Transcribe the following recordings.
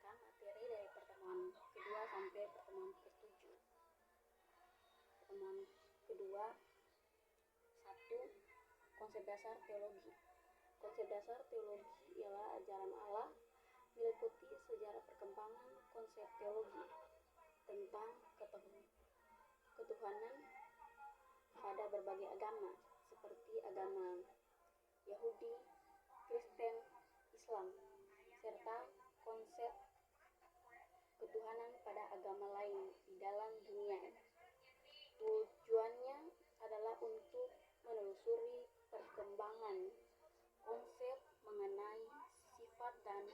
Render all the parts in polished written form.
melanjutkan materi dari pertemuan kedua sampai pertemuan ke-7. Pertemuan kedua, 1. Konsep dasar teologi. Konsep dasar teologi ialah ajaran Allah meliputi sejarah perkembangan konsep teologi tentang ketuhanan pada berbagai agama seperti agama Yahudi, Kristen, Islam, serta konsep ketuhanan pada agama lain di dalam dunia. Tujuannya adalah untuk menelusuri perkembangan konsep mengenai sifat dan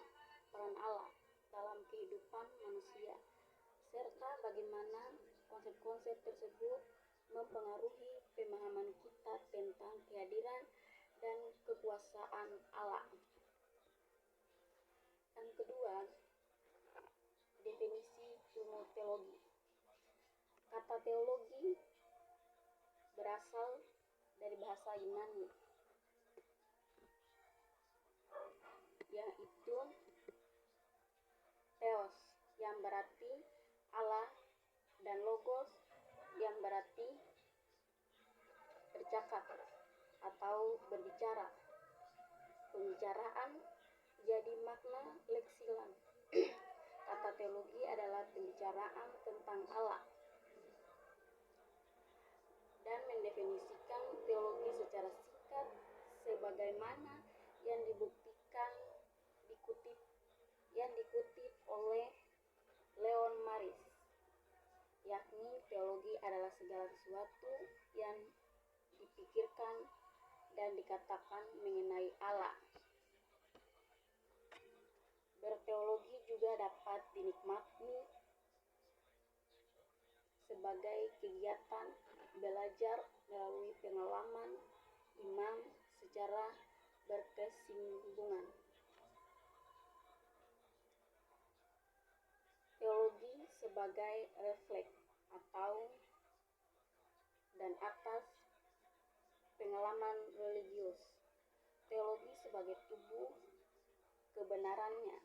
peran Allah dalam kehidupan manusia, serta bagaimana konsep-konsep tersebut mempengaruhi pemahaman kita tentang kehadiran dan kekuasaan Allah. Yang kedua, definisi ilmu teologi. Kata teologi berasal dari bahasa Yunani, yaitu theos yang berarti Allah dan logos yang berarti bercakap atau berbicara. Pembicaraan jadi makna leksilan. Kata teologi adalah pembicaraan tentang Allah dan mendefinisikan teologi secara singkat sebagaimana yang dikutip oleh Leon Maris, yakni teologi adalah segala sesuatu yang dipikirkan dan dikatakan mengenai Allah. Berteologi juga dapat dinikmati sebagai kegiatan belajar melalui pengalaman iman secara berkesinambungan. Teologi sebagai refleks atau dan atas pengalaman religius. Teologi sebagai tubuh kebenarannya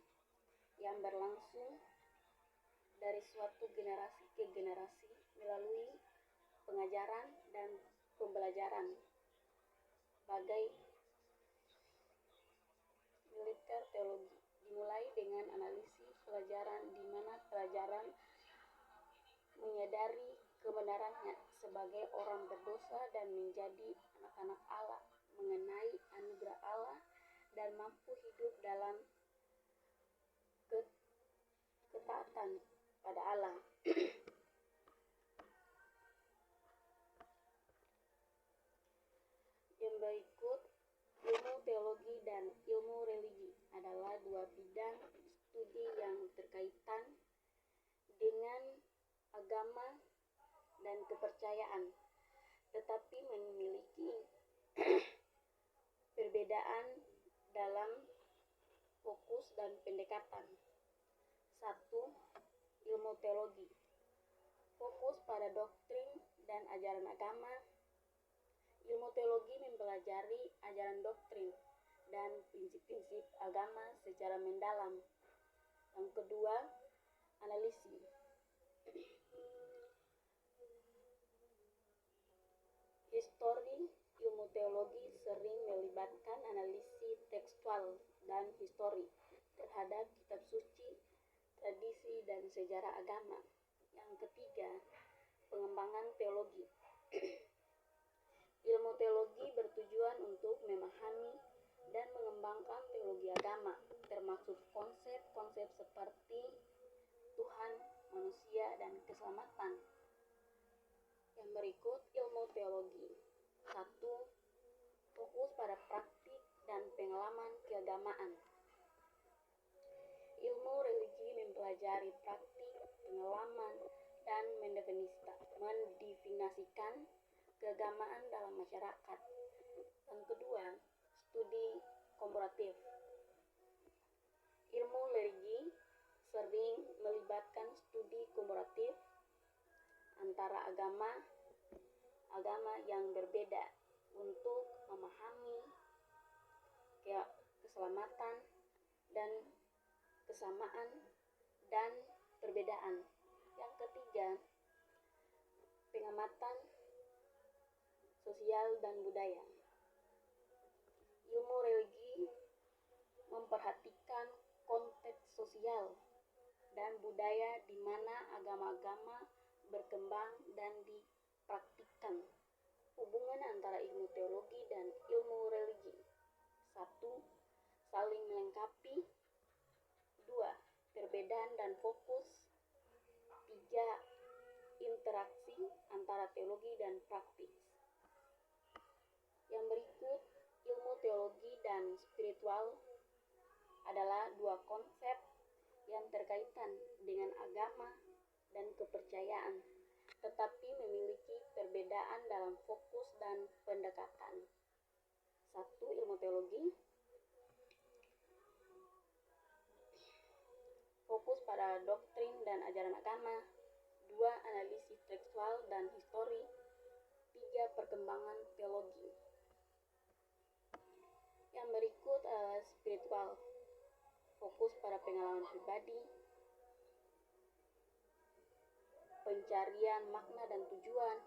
yang berlangsung dari suatu generasi ke generasi melalui pengajaran dan pembelajaran. Bagai militer teologi dimulai dengan analisis pelajaran di mana pelajaran menyadari kebenarannya sebagai orang berdosa dan menjadi anak-anak Allah, mengenai anugerah Allah dan mampu hidup dalam ketaatan pada Allah. Yang berikut, ilmu teologi dan ilmu religi adalah dua bidang studi yang berkaitan dengan agama dan kepercayaan, tetapi memiliki perbedaan dalam fokus dan pendekatan. 1. Ilmu teologi fokus pada doktrin dan ajaran agama. Ilmu teologi mempelajari ajaran doktrin dan prinsip-prinsip agama secara mendalam. Yang kedua, analisis. Histori. Ilmu teologi sering melibatkan analisis tekstual dan histori terhadap kitab suci, tradisi, dan sejarah agama. Yang ketiga, pengembangan teologi. Ilmu teologi bertujuan untuk memahami dan mengembangkan teologi agama, termasuk konsep-konsep seperti Tuhan, manusia, dan keselamatan. Yang berikut, ilmu teologi. 1. Fokus pada praktik dan pengalaman keagamaan. Ilmu religi mempelajari praktik, pengalaman, dan mendefinisikan keagamaan dalam masyarakat. Yang kedua, studi komparatif. Ilmu religi sering melibatkan studi komparatif antara agama yang berbeda untuk memahami keselamatan dan kesamaan dan perbedaan. Yang ketiga, pengamatan sosial dan budaya. Ilmu religi memperhatikan konteks sosial dan budaya di mana agama-agama berkembang dan dipraktikkan. Hubungan antara ilmu teologi dan ilmu religi. 1. Saling melengkapi. 2. Perbedaan dan fokus. 3. Interaksi antara teologi dan praktis. Yang berikut, ilmu teologi dan spiritual adalah dua konsep yang terkaitan dengan agama dan kepercayaan, tetapi memiliki perbedaan dalam fokus dan pendekatan. 1. Ilmu teologi fokus pada doktrin dan ajaran agama. 2. Analisis tekstual dan histori. 3. Perkembangan teologi. Yang berikut adalah spiritual, fokus pada pengalaman pribadi, pencarian makna dan tujuan,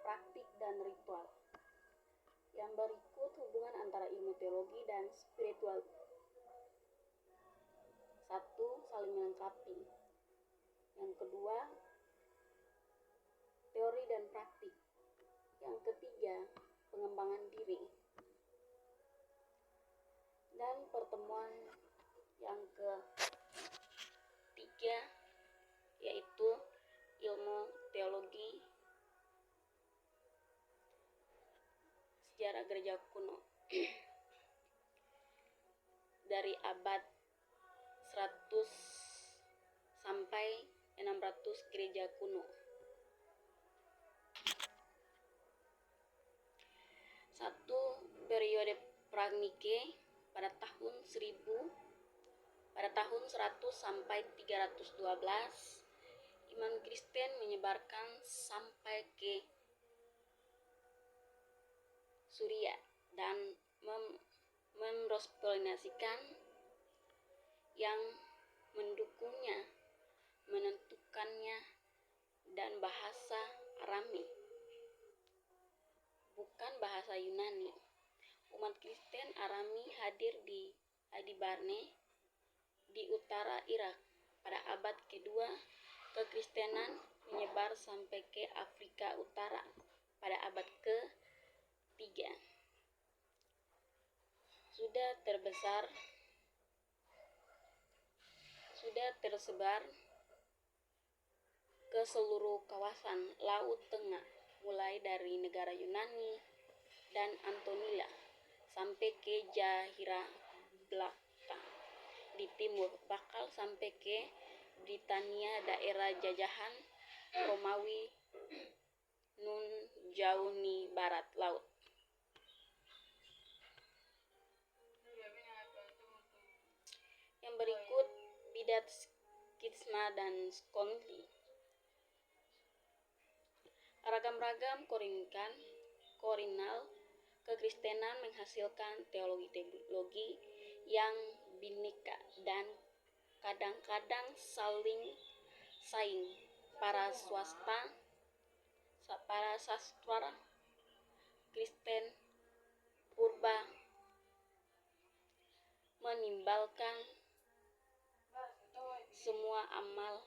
praktik dan ritual. Yang berikut hubungan antara ilmu teologi dan spiritual. 1. Saling melengkapi. Yang kedua, teori dan praktik. Yang ketiga, pengembangan diri. Dan pertemuan yang ketiga yaitu ilmu teologi sejarah gereja kuno dari abad 100 sampai 600 gereja kuno. 1. Periode Pragnike pada tahun 100 sampai 312. Iman Kristen menyebarkan sampai ke Suriah dan mendospolinasikan yang mendukungnya menentukannya dan bahasa Arami, bukan bahasa Yunani. Umat Kristen Arami hadir di Adibarne di utara Irak pada abad kedua. Kekristenan menyebar sampai ke Afrika Utara pada abad ke-3. Sudah tersebar ke seluruh kawasan Laut Tengah, mulai dari negara Yunani dan Antonilla sampai ke Jazirah Belakang di timur, bakal sampai ke Britania, daerah jajahan Romawi nun jauh di barat laut. Yang berikut bidat skisma dan skonli. Ragam-ragam korinal kekristenan menghasilkan teologi-teologi yang bineka dan kadang-kadang saling saing. Para sastra Kristen purba menimbalkan semua amal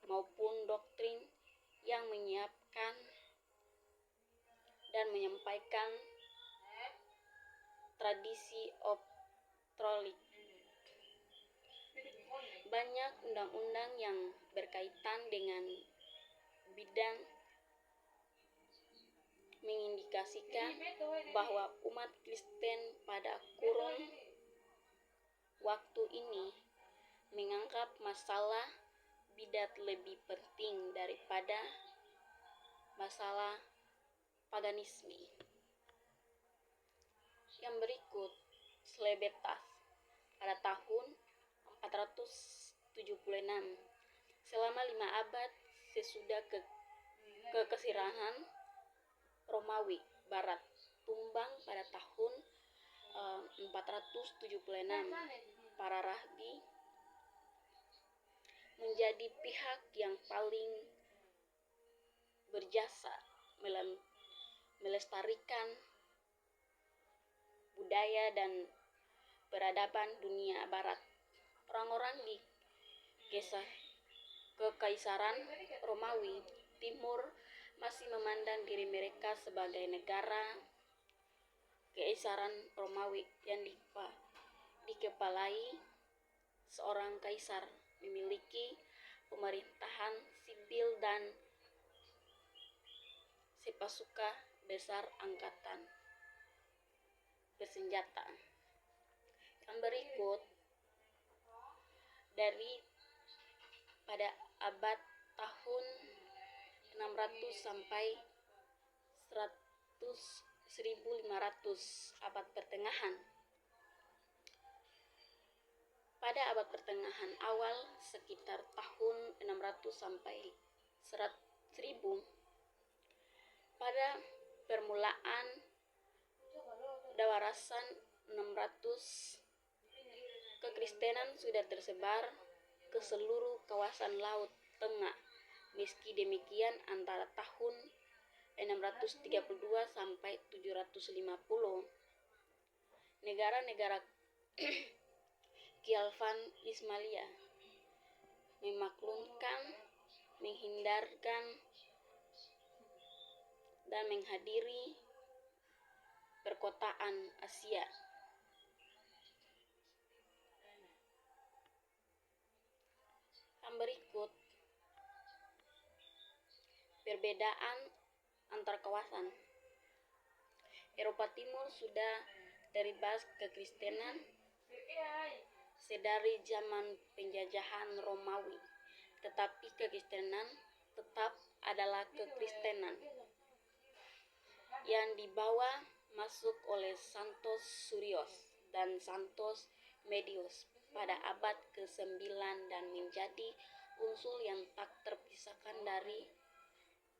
maupun doktrin yang menyiapkan dan menyampaikan tradisi apostolic. Banyak undang-undang yang berkaitan dengan bidang mengindikasikan bahwa umat Kristen pada kurun waktu ini menganggap masalah bidat lebih penting daripada masalah paganisme. Yang berikut, Slebetas pada tahun 476, selama 5 abad sesudah kekaisaran Romawi Barat tumbang pada tahun 476. Para rahbi menjadi pihak yang paling berjasa melestarikan budaya dan peradaban dunia barat. Orang-orang di Kekaisaran Romawi Timur masih memandang diri mereka sebagai negara Kekaisaran Romawi yang dikepalai seorang kaisar, memiliki pemerintahan sipil dan sepasuka besar angkatan bersenjata. Yang berikut pada abad tahun 600 sampai 1500, abad pertengahan. Pada abad pertengahan awal, sekitar tahun 600 sampai 1000, pada permulaan dawarasan 600, kekristenan sudah tersebar ke seluruh kawasan Laut Tengah. Meski demikian, antara tahun 632 sampai 750, negara-negara Khilafah Ismailiyah memaklumkan, menghindarkan, dan menghadiri perkotaan Asia. Yang berikut perbedaan antar kawasan. Eropa Timur sudah teribas kekristenan sedari zaman penjajahan Romawi, tetapi kekristenan tetap adalah kekristenan yang dibawa masuk oleh Santos Surios dan Santos Medius pada abad ke-9 dan menjadi unsur yang tak terpisahkan dari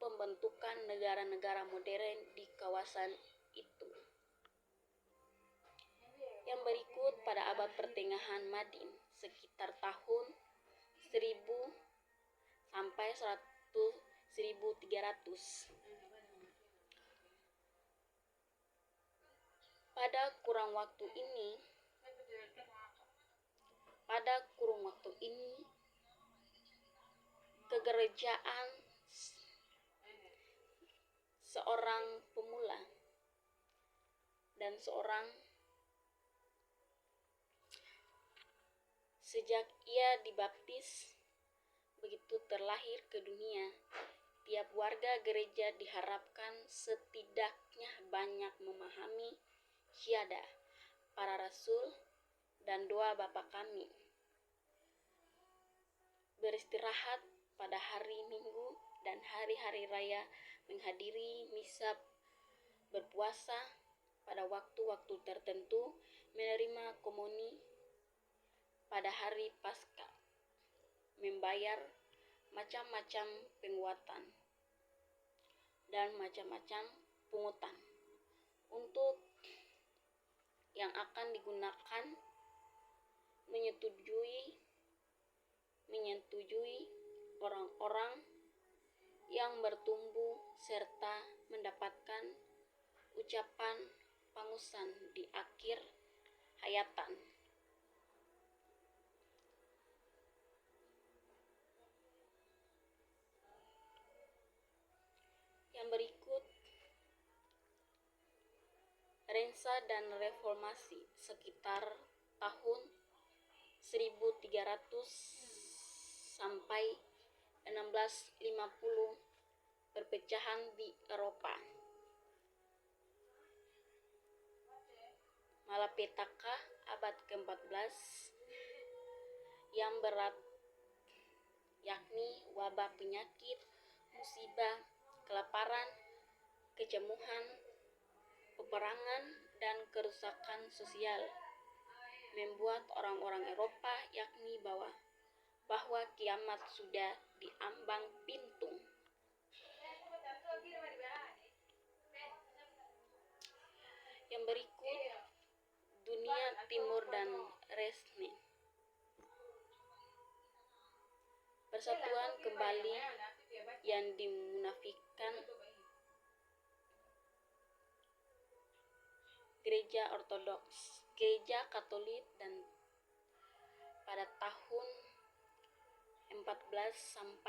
pembentukan negara-negara modern di kawasan itu. Yang berikut pada abad pertengahan Madin, sekitar tahun 1000 sampai 1300. Pada kurun waktu ini, kegerejaan seorang pemula dan sejak ia dibaptis begitu terlahir ke dunia, tiap warga gereja diharapkan setidaknya banyak memahami syahadah para rasul dan doa Bapa Kami, beristirahat pada hari Minggu dan hari-hari raya, menghadiri misa, berpuasa pada waktu-waktu tertentu, menerima komuni pada hari Paskah, membayar macam-macam penguatan dan macam-macam pungutan untuk yang akan digunakan menyetujui orang-orang yang bertumbuh serta mendapatkan ucapan pangusan di akhir hayatan. Yang berikut Rensa dan Reformasi sekitar tahun 1300 sampai 1650, perpecahan di Eropa. Malapetaka abad ke-14 yang berat, yakni wabah, penyakit, musibah, kelaparan, kejemuhan, peperangan, dan kerusakan sosial, membuat orang-orang Eropa yakni bahwa kiamat sudah diambang pintu. Yang berikut dunia timur dan Renaissance. persatuan kembali yang dimunafikkan Gereja Ortodoks, Gereja Katolik, dan pada tahun 1452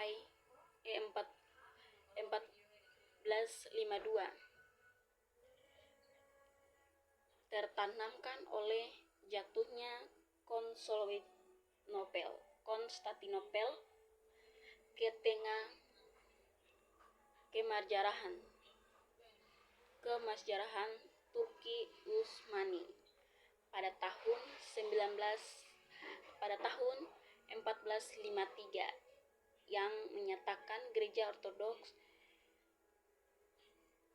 tertanamkan oleh jatuhnya Konstantinopel ke tengah kemasjarahan Turki Utsmani pada tahun 1453 yang menyatakan Gereja Ortodoks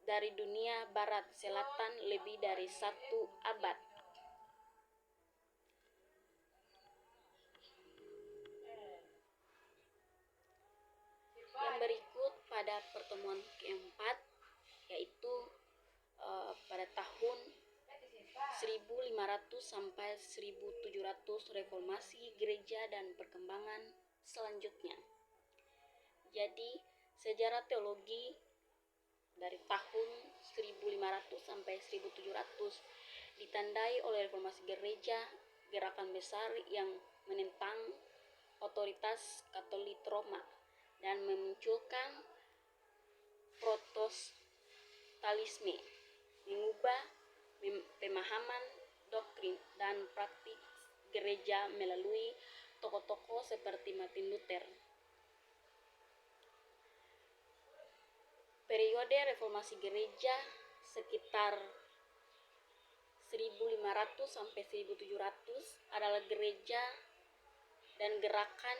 dari dunia barat selatan lebih dari 1 abad. Yang berikut pada pertemuan keempat, yaitu pada tahun 1500 sampai 1700 reformasi gereja dan perkembangan selanjutnya. Jadi, sejarah teologi dari tahun 1500 sampai 1700 ditandai oleh reformasi gereja, gerakan besar yang menentang otoritas Katolik Roma dan memunculkan Protestantisme, mengubah pemahaman, doktrin, dan praktik gereja melalui tokoh-tokoh seperti Martin Luther. Periode reformasi gereja sekitar 1500 sampai 1700 adalah gereja dan gerakan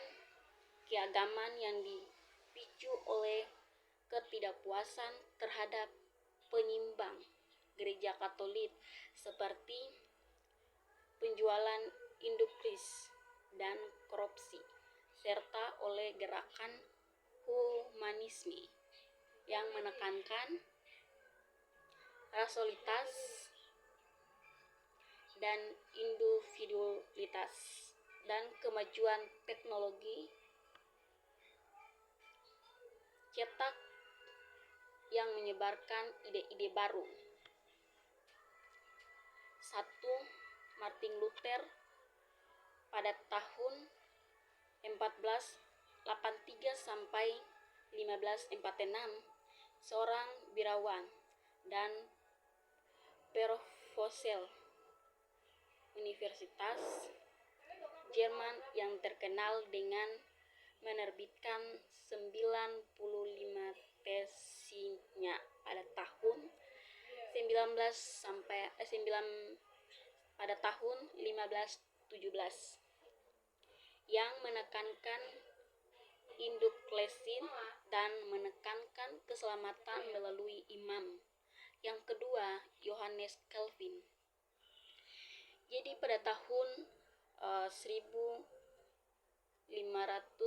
keagamaan yang dipicu oleh ketidakpuasan terhadap penyimbang gereja Katolik seperti penjualan indukris dan korupsi, serta oleh gerakan humanisme yang menekankan rasionalitas dan individualitas dan kemajuan teknologi cetak yang menyebarkan ide-ide baru. 1. Martin Luther pada tahun 1483 sampai 1546, seorang birawan dan profesor Universitas Jerman yang terkenal dengan menerbitkan 95 tesinya pada tahun 1517 yang menekankan induklesin dan menekankan keselamatan melalui imam. Yang kedua, Yohanes Calvin. Jadi pada tahun 1500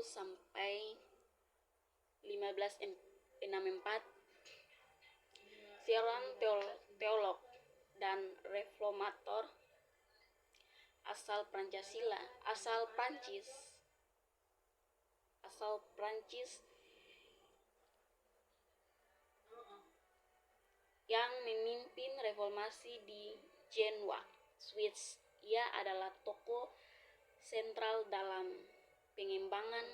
sampai 1564, seorang teolog dan reformator asal Prancis yang memimpin reformasi di Genoa, Swiss. Ia adalah tokoh sentral dalam pengembangan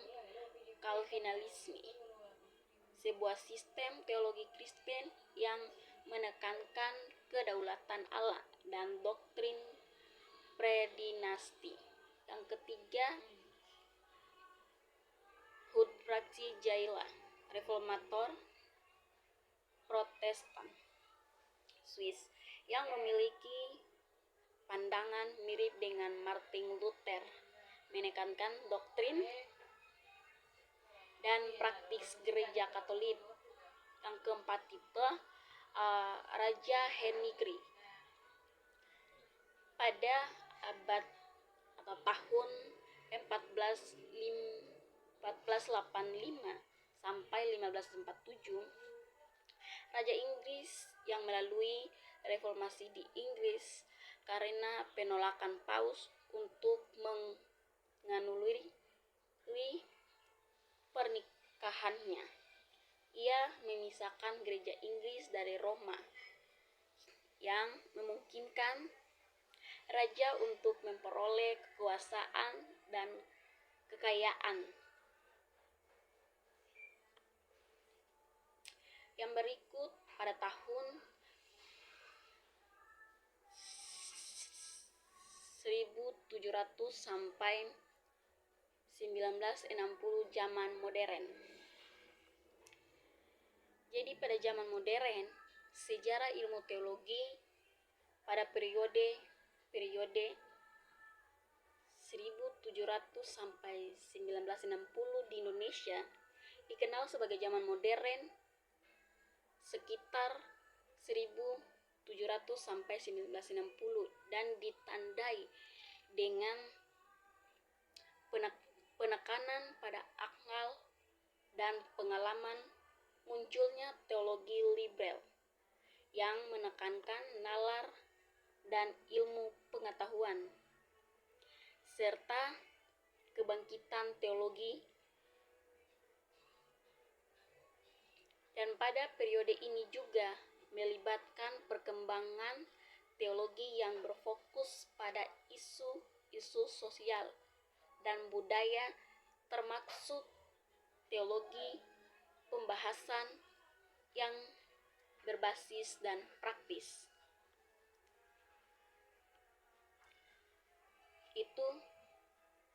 Calvinisme, sebuah sistem teologi Kristen yang menekankan kedaulatan Allah dan doktrin predestinasi. Yang ketiga, Huldrych Jaila, reformator Protestan Swiss yang memiliki pandangan mirip dengan Martin Luther, menekankan doktrin dan praktik gereja Katolik. Yang keempat itu Raja Henry pada abad atau tahun 1485 sampai 1547, Raja Inggris yang melalui reformasi di Inggris karena penolakan Paus untuk menganulir pemerintahannya. Ia memisahkan gereja Inggris dari Roma, yang memungkinkan raja untuk memperoleh kekuasaan dan kekayaan. Yang berikut, pada tahun 1700 sampai 1960 zaman modern. Jadi pada zaman modern, sejarah ilmu teologi pada periode 1700 sampai 1960 di Indonesia dikenal sebagai zaman modern sekitar 1700 sampai 1960 dan ditandai dengan penekanan pada akal dan pengalaman, munculnya teologi liberal yang menekankan nalar dan ilmu pengetahuan, serta kebangkitan teologi. Dan pada periode ini juga melibatkan perkembangan teologi yang berfokus pada isu-isu sosial dan budaya, termasuk teologi pembahasan yang berbasis dan praktis. Itu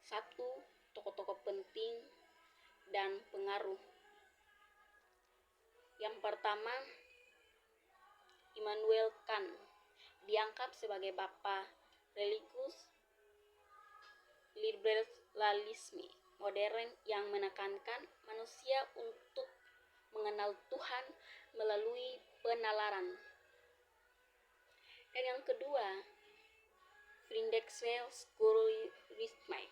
satu tokoh-tokoh penting dan pengaruh. Yang pertama, Immanuel Kant dianggap sebagai bapa religius liberalisme modern yang menekankan manusia untuk mengenal Tuhan melalui penalaran. Dan yang kedua, Friedrich Schleiermacher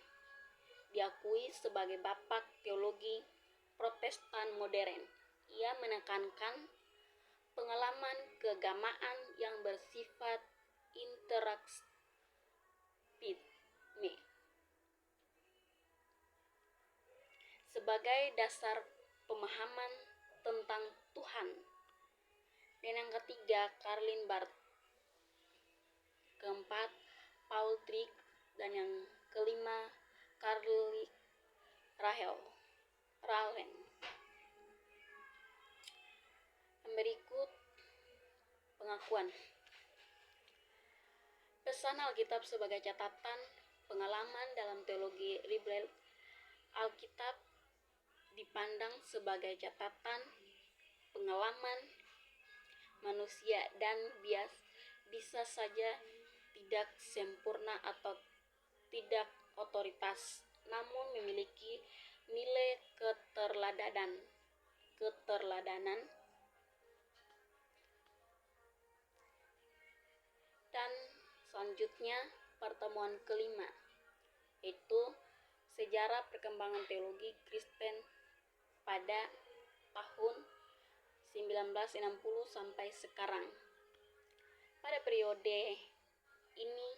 diakui sebagai bapak teologi Protestan modern. Ia menekankan pengalaman keagamaan yang bersifat interaktif sebagai dasar pemahaman tentang Tuhan. Dan yang ketiga, Karl Barth. Keempat, Paul Tripp. Dan yang kelima, Karl Rahlen. Yang berikut, pengakuan. Pesan Alkitab sebagai catatan pengalaman dalam teologi liberal. Alkitab dipandang sebagai catatan pengalaman manusia dan bisa saja tidak sempurna atau tidak otoritas, namun memiliki nilai keterladanan. Dan selanjutnya, pertemuan kelima, yaitu sejarah perkembangan teologi Kristen pada tahun 1960 sampai sekarang. Pada periode ini,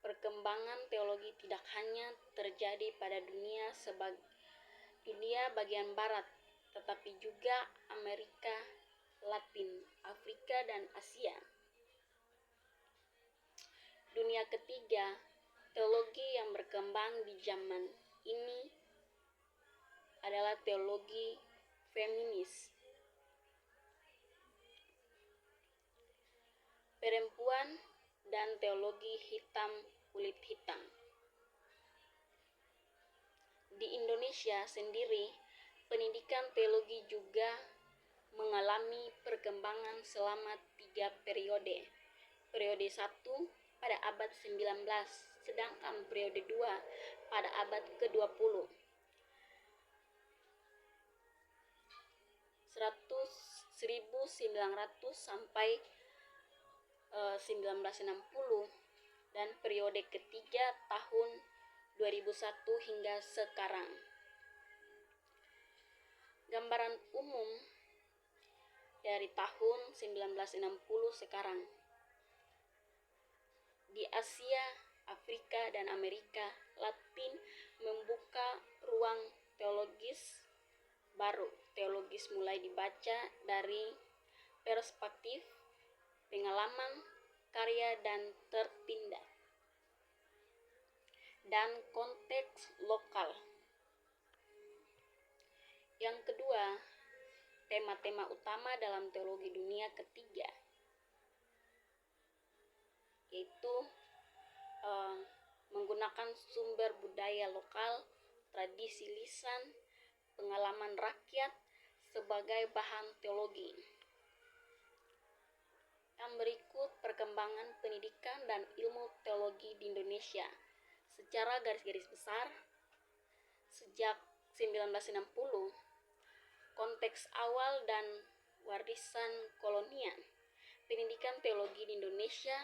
perkembangan teologi tidak hanya terjadi pada dunia bagian barat, tetapi juga Amerika Latin, Afrika, dan Asia. Dunia ketiga, teologi yang berkembang di zaman ini adalah teologi feminis. Perempuan dan teologi kulit hitam. Di Indonesia sendiri, pendidikan teologi juga mengalami perkembangan selama 3 periode. Periode 1 pada abad 19, sedangkan periode 2 pada abad ke-20. 1900 sampai 1960, dan periode ketiga tahun 2001 hingga sekarang. Gambaran umum dari tahun 1960 sekarang. Di Asia, Afrika, dan Amerika Latin membuka ruang teologis baru teologis mulai dibaca dari perspektif pengalaman, karya, dan tertindak, dan konteks lokal. Yang kedua, tema-tema utama dalam teologi dunia ketiga, yaitu menggunakan sumber budaya lokal, tradisi lisan, pengalaman rakyat sebagai bahan teologi. Yang berikut perkembangan pendidikan dan ilmu teologi di Indonesia. Secara garis-garis besar, sejak 1960, konteks awal dan warisan kolonial, pendidikan teologi di Indonesia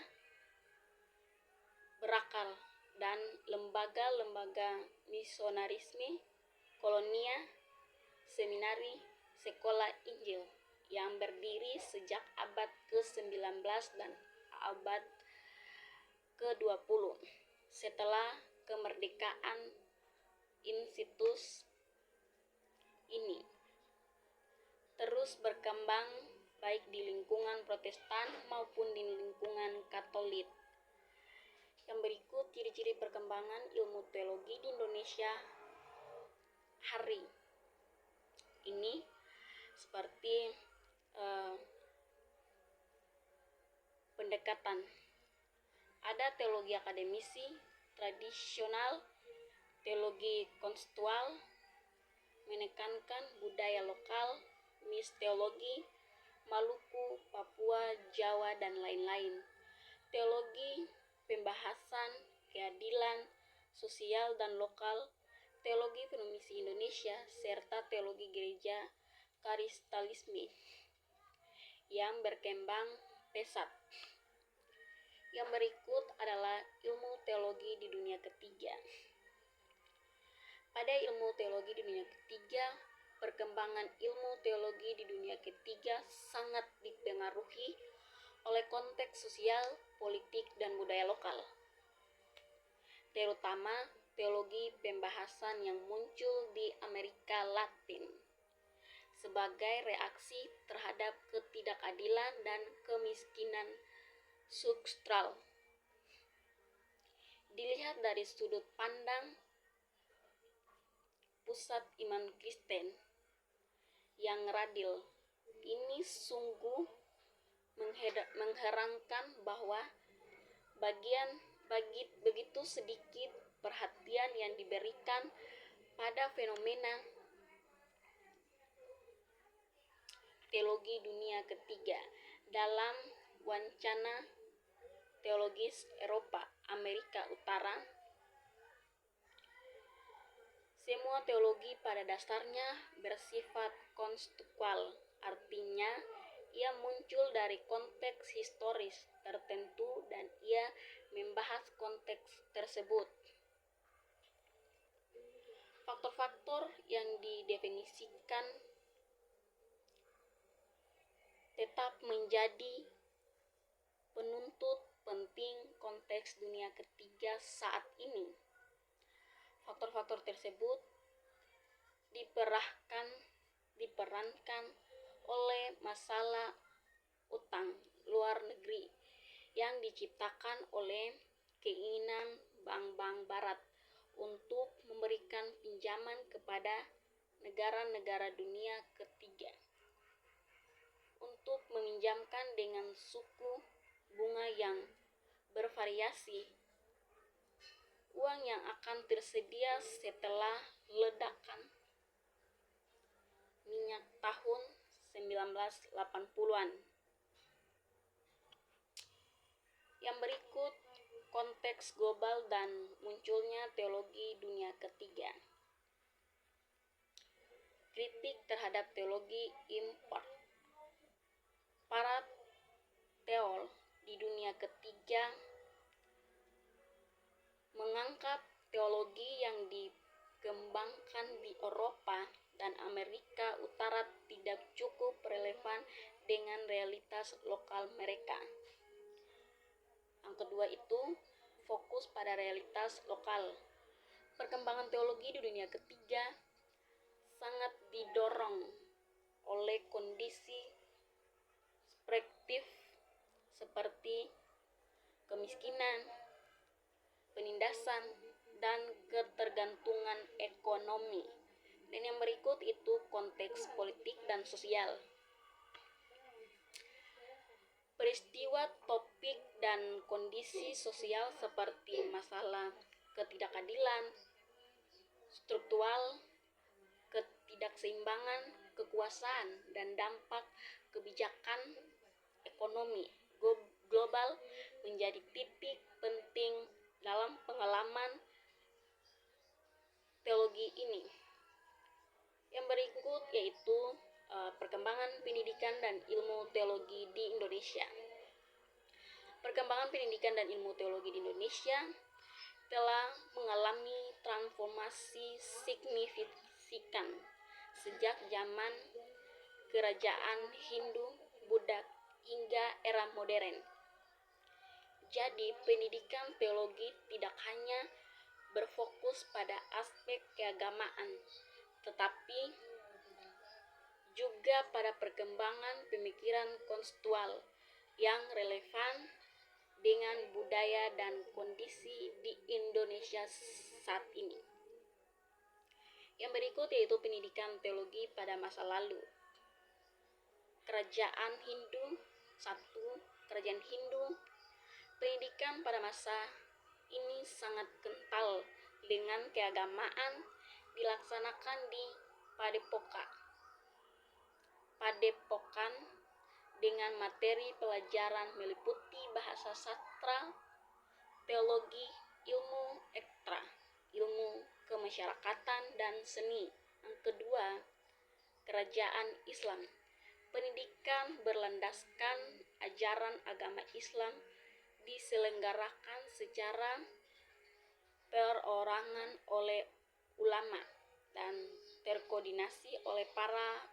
berakar dan lembaga-lembaga misionarisme kolonial, seminari, sekolah Injil yang berdiri sejak abad ke-19 dan abad ke-20. Setelah kemerdekaan, institusi ini terus berkembang baik di lingkungan Protestan maupun di lingkungan Katolik. Yang berikut ciri-ciri perkembangan ilmu teologi di Indonesia hari ini seperti pendekatan. Ada teologi akademisi, tradisional, teologi kontekstual, menekankan budaya lokal, misteologi, Maluku, Papua, Jawa, dan lain-lain. Teologi pembahasan, keadilan, sosial dan lokal, teologi fenomisi Indonesia, serta teologi gereja Kristalisme yang berkembang pesat. Yang berikut adalah ilmu teologi di dunia ketiga. Pada ilmu teologi di dunia ketiga, perkembangan ilmu teologi di dunia ketiga sangat dipengaruhi oleh konteks sosial, politik, dan budaya lokal, terutama teologi pembahasan yang muncul di Amerika Latin sebagai reaksi terhadap ketidakadilan dan kemiskinan struktural. Dilihat dari sudut pandang pusat iman Kristen yang radikal, ini sungguh mengherankan bahwa begitu sedikit perhatian yang diberikan pada fenomena teologi dunia ketiga dalam wacana teologis Eropa, Amerika Utara. Semua teologi pada dasarnya bersifat kontekstual, artinya ia muncul dari konteks historis tertentu dan ia membahas konteks tersebut. Faktor-faktor yang didefinisikan tetap menjadi penuntut penting konteks dunia ketiga saat ini. Faktor-faktor tersebut diperankan oleh masalah utang luar negeri yang diciptakan oleh keinginan bank-bank barat untuk memberikan pinjaman kepada negara-negara dunia ketiga untuk meminjamkan dengan suku bunga yang bervariasi uang yang akan tersedia setelah ledakan minyak tahun 1980-an. Yang berikut konteks global dan munculnya teologi dunia ketiga. Kritik terhadap teologi import. Para teol di dunia ketiga menganggap teologi yang dikembangkan di Eropa dan Amerika Utara tidak cukup relevan dengan realitas lokal mereka. Yang kedua itu fokus pada realitas lokal. Perkembangan teologi di dunia ketiga sangat didorong oleh kondisi spektif seperti kemiskinan, penindasan, dan ketergantungan ekonomi. Dan yang berikut itu konteks politik dan sosial. Peristiwa, topik, dan kondisi sosial seperti masalah ketidakadilan struktural, ketidakseimbangan kekuasaan, dan dampak kebijakan ekonomi global menjadi titik penting dalam pengalaman teologi ini. Yang berikut yaitu perkembangan pendidikan dan ilmu teologi di Indonesia. Perkembangan pendidikan dan ilmu teologi di Indonesia telah mengalami transformasi signifikan sejak zaman kerajaan Hindu Buddha hingga era modern. Jadi, pendidikan teologi tidak hanya berfokus pada aspek keagamaan, tetapi juga pada perkembangan pemikiran kontekstual yang relevan dengan budaya dan kondisi di Indonesia saat ini. Yang berikut yaitu pendidikan teologi pada masa lalu. Kerajaan Hindu. 1. Kerajaan Hindu. Pendidikan pada masa ini sangat kental dengan keagamaan, dilaksanakan di padepokan dengan materi pelajaran meliputi bahasa sastra, teologi, ilmu ekstra, ilmu kemasyarakatan, dan seni. Yang kedua, kerajaan Islam. Pendidikan berlandaskan ajaran agama Islam diselenggarakan secara perorangan oleh ulama dan terkoordinasi oleh para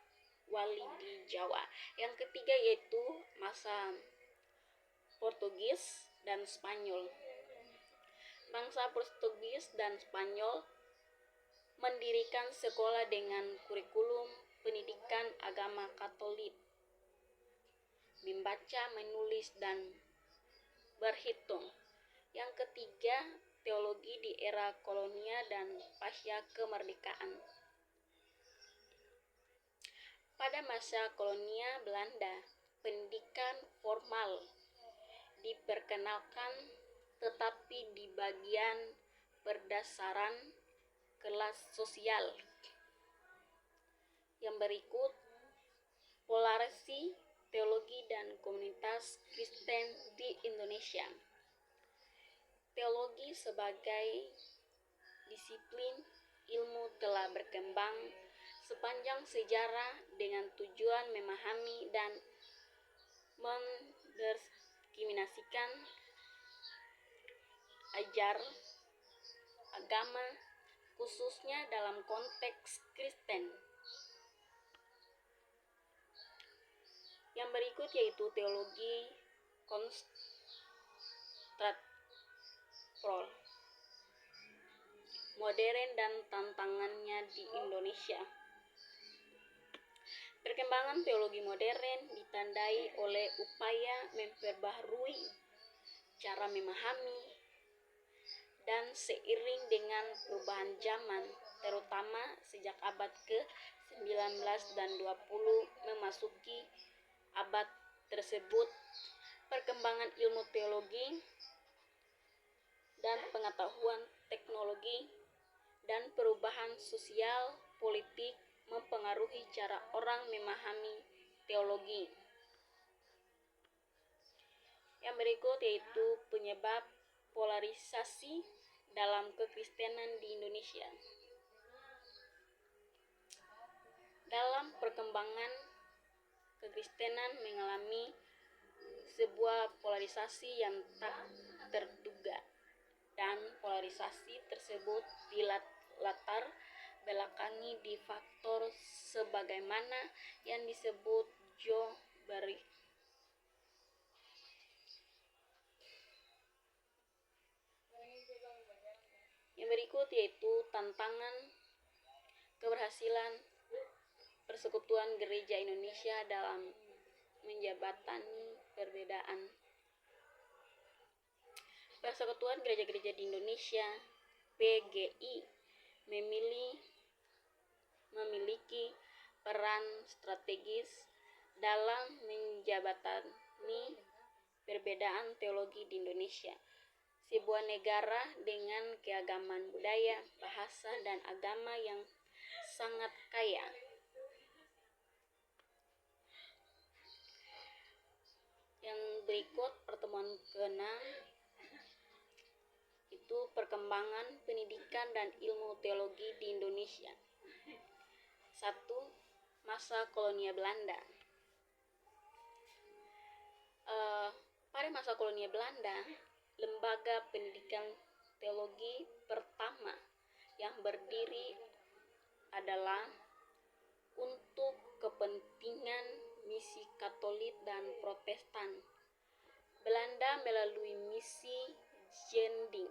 wali di Jawa. Yang ketiga yaitu masa Portugis dan Spanyol. Bangsa Portugis dan Spanyol mendirikan sekolah dengan kurikulum pendidikan agama Katolik, membaca, menulis, dan berhitung. Yang ketiga, teologi di era kolonial dan pasca kemerdekaan. Pada masa kolonial Belanda, pendidikan formal diperkenalkan, tetapi di bagian berdasarkan kelas sosial. Yang berikut, polarisasi teologi dan komunitas Kristen di Indonesia. Teologi sebagai disiplin ilmu telah berkembang sepanjang sejarah dengan tujuan memahami dan mendiskriminasikan ajar agama, khususnya dalam konteks Kristen. Yang berikut yaitu teologi kontemporer modern dan tantangannya di Indonesia. Perkembangan teologi modern ditandai oleh upaya memperbaharui cara memahami dan seiring dengan perubahan zaman, terutama sejak abad ke-19 dan 20 memasuki abad tersebut, perkembangan ilmu teologi dan pengetahuan teknologi dan perubahan sosial politik mempengaruhi cara orang memahami teologi. Yang berikut yaitu penyebab polarisasi dalam kekristenan di Indonesia. Dalam perkembangan kekristenan mengalami sebuah polarisasi yang tak terduga, dan polarisasi tersebut dilatar belakangi di faktor sebagaimana yang disebut Joe Barry. Yang berikut yaitu tantangan keberhasilan Persekutuan Gereja Indonesia dalam menjembatani perbedaan. Persekutuan Gereja-Gereja di Indonesia (PGI) memiliki peran strategis dalam menjembatani perbedaan teologi di Indonesia, sebuah negara dengan keagamaan budaya, bahasa, dan agama yang sangat kaya. Yang berikut pertemuan ke-6 itu perkembangan pendidikan dan ilmu teologi di Indonesia. 1. Masa kolonial Belanda. Pada masa kolonial Belanda, lembaga pendidikan teologi pertama yang berdiri adalah untuk kepentingan misi Katolik dan Protestan. Belanda melalui misi Zending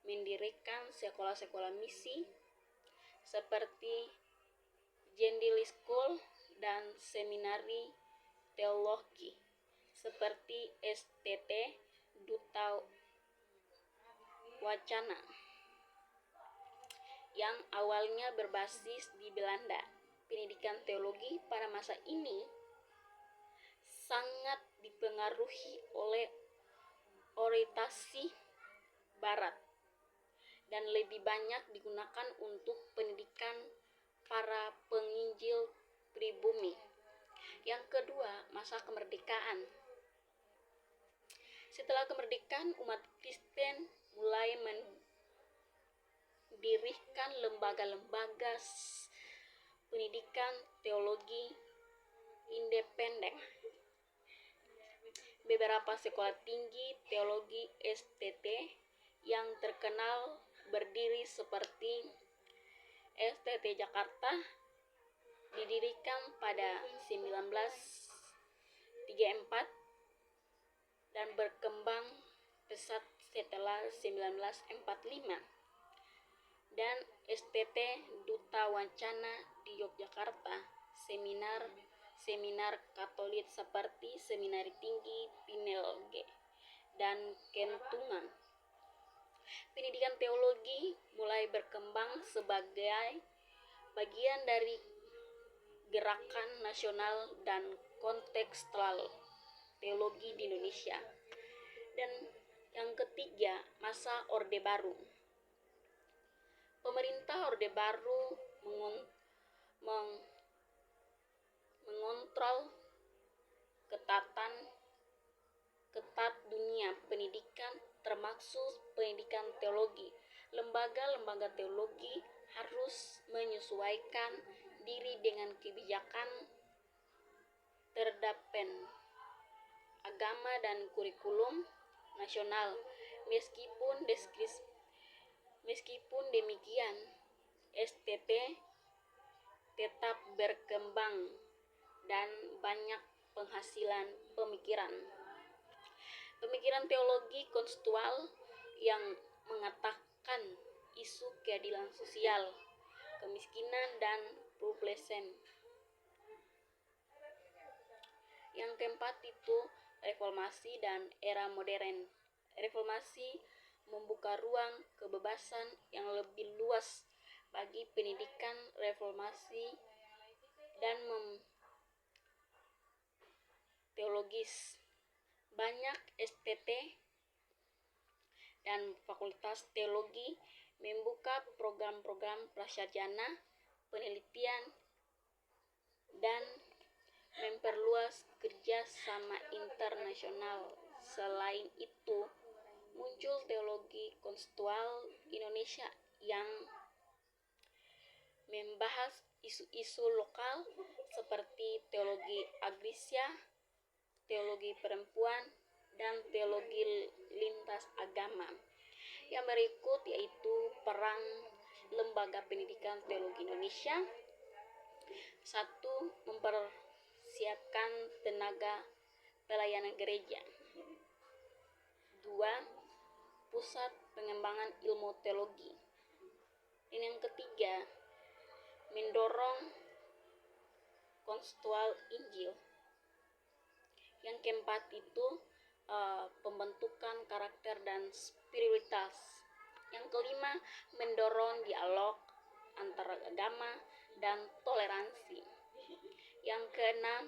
mendirikan sekolah-sekolah misi seperti Zending School dan seminari teologi seperti STT Duta Wacana yang awalnya berbasis di Belanda. Pendidikan teologi pada masa ini sangat dipengaruhi oleh orientasi Barat dan lebih banyak digunakan untuk pendidikan para penginjil pribumi. Yang kedua, masa kemerdekaan. Setelah kemerdekaan, umat Kristen mulai mendirikan lembaga-lembaga pendidikan teologi independen. Beberapa sekolah tinggi teologi STT yang terkenal berdiri seperti STT Jakarta didirikan pada 1934 dan berkembang pesat setelah 1945, dan STT Duta Wacana di Yogyakarta, seminar Katolik seperti Seminari Tinggi Pinelge dan Kentungan. Pendidikan teologi mulai berkembang sebagai bagian dari gerakan nasional dan kontekstual teologi di Indonesia. Dan yang ketiga, masa Orde Baru. Pemerintah Orde Baru mengontrol ketat dunia pendidikan, termasuk pendidikan teologi. Lembaga-lembaga teologi harus menyesuaikan diri dengan kebijakan terhadap agama dan kurikulum nasional. Meskipun demikian, STT tetap berkembang dan banyak penghasilan pemikiran teologi kontekstual yang mengatakan isu keadilan sosial, kemiskinan, dan pluralisme. Yang keempat itu reformasi dan era modern. Reformasi membuka ruang kebebasan yang lebih luas bagi pendidikan reformasi dan teologis. Banyak STT dan fakultas teologi membuka program-program prasarjana, penelitian, dan memperluas kerja sama internasional. Selain itu, muncul teologi kontekstual Indonesia yang membahas isu-isu lokal seperti teologi agraria, teologi perempuan, dan teologi lintas agama. Yang berikut yaitu peran lembaga pendidikan teologi Indonesia. 1. Mempersiapkan tenaga pelayanan gereja. 2. Pusat pengembangan ilmu teologi. Dan yang ketiga, mendorong kontekstual Injil. Yang keempat itu pembentukan karakter dan spiritualitas. Yang kelima, mendorong dialog antara agama dan toleransi. Yang keenam,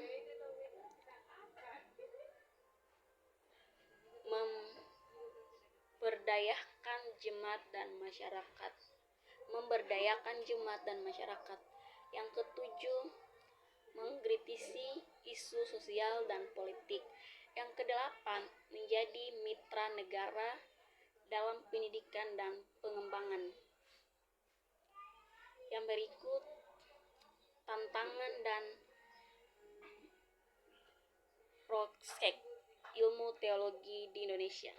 memberdayakan jemaat dan masyarakat. Yang ketujuh, mengkritisi isu sosial dan politik. Yang kedelapan, menjadi mitra negara dalam pendidikan dan pengembangan. Yang berikut, tantangan dan prospek ilmu teologi di Indonesia.